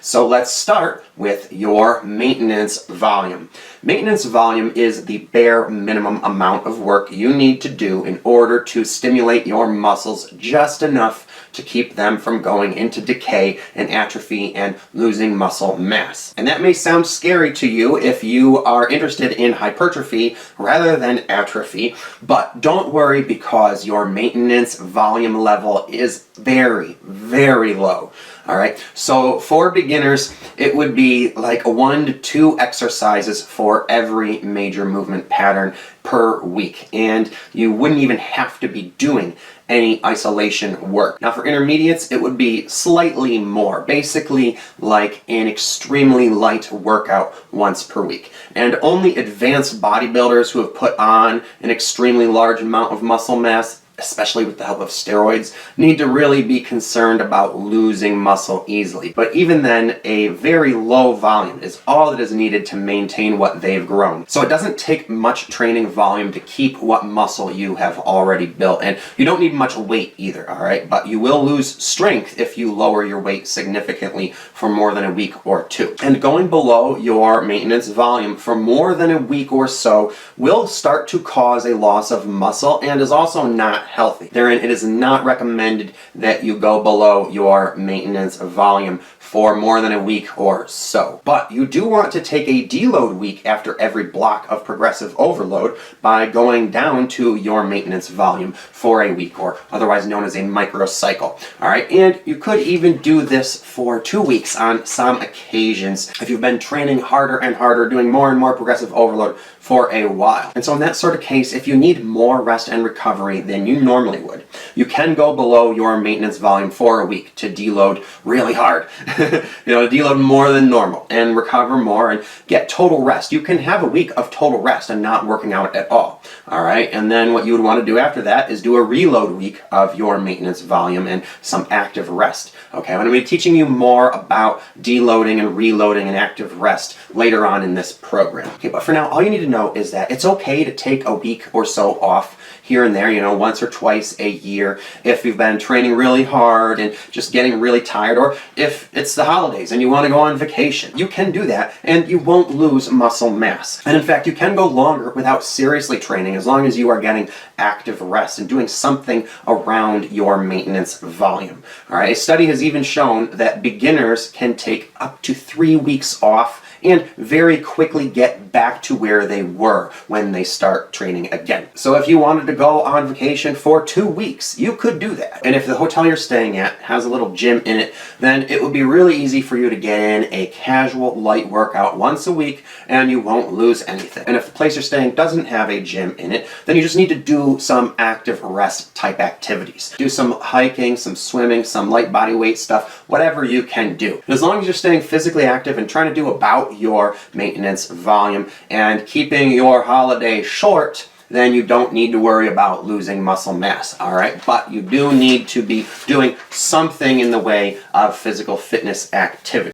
So let's start with your maintenance volume. Maintenance volume is the bare minimum amount of work you need to do in order to stimulate your muscles just enough to keep them from going into decay and atrophy and losing muscle mass. And that may sound scary to you if you are interested in hypertrophy rather than atrophy, but don't worry because your maintenance volume level is very, very low. All right, so for beginners, it would be like 1 to 2 exercises for every major movement pattern per week, and you wouldn't even have to be doing any isolation work. Now for intermediates, it would be slightly more, basically like an extremely light workout once per week. And only advanced bodybuilders who have put on an extremely large amount of muscle mass, especially with the help of steroids, need to really be concerned about losing muscle easily. But even then, a very low volume is all that is needed to maintain what they've grown. So it doesn't take much training volume to keep what muscle you have already built. And you don't need much weight either, all right? But you will lose strength if you lower your weight significantly for more than a week or two. And going below your maintenance volume for more than a week or so will start to cause a loss of muscle and is also not healthy. Therein, it is not recommended that you go below your maintenance volume for more than a week or so. But you do want to take a deload week after every block of progressive overload by going down to your maintenance volume for a week, or otherwise known as a microcycle. All right, and you could even do this for 2 weeks on some occasions if you've been training harder and harder, doing more and more progressive overload for a while. And so in that sort of case, if you need more rest and recovery than you normally would, you can go below your maintenance volume for a week to deload really hard. Deload more than normal and recover more and get total rest. You can have a week of total rest and not working out at all. All right, and then what you would want to do after that is do a reload week of your maintenance volume and some active rest. Okay, I'm going to be teaching you more about deloading and reloading and active rest later on in this program. Okay, but for now, all you need to know is that it's okay to take a week or so off here and there, once or twice a year if you've been training really hard and just getting really tired, or if it's the holidays and you want to go on vacation. You can do that and you won't lose muscle mass. And in fact, you can go longer without seriously training as long as you are getting active rest and doing something around your maintenance volume. All right, a study has even shown that beginners can take up to 3 weeks off and very quickly get back to where they were when they start training again. So if you wanted to go on vacation for 2 weeks, you could do that. And if the hotel you're staying at has a little gym in it, then it would be really easy for you to get in a casual light workout once a week and you won't lose anything. And if the place you're staying doesn't have a gym in it, then you just need to do some active rest type activities. Do some hiking, some swimming, some light body weight stuff, whatever you can do. And as long as you're staying physically active and trying to do about your maintenance volume and keeping your holiday short, then you don't need to worry about losing muscle mass, all right? But you do need to be doing something in the way of physical fitness activity.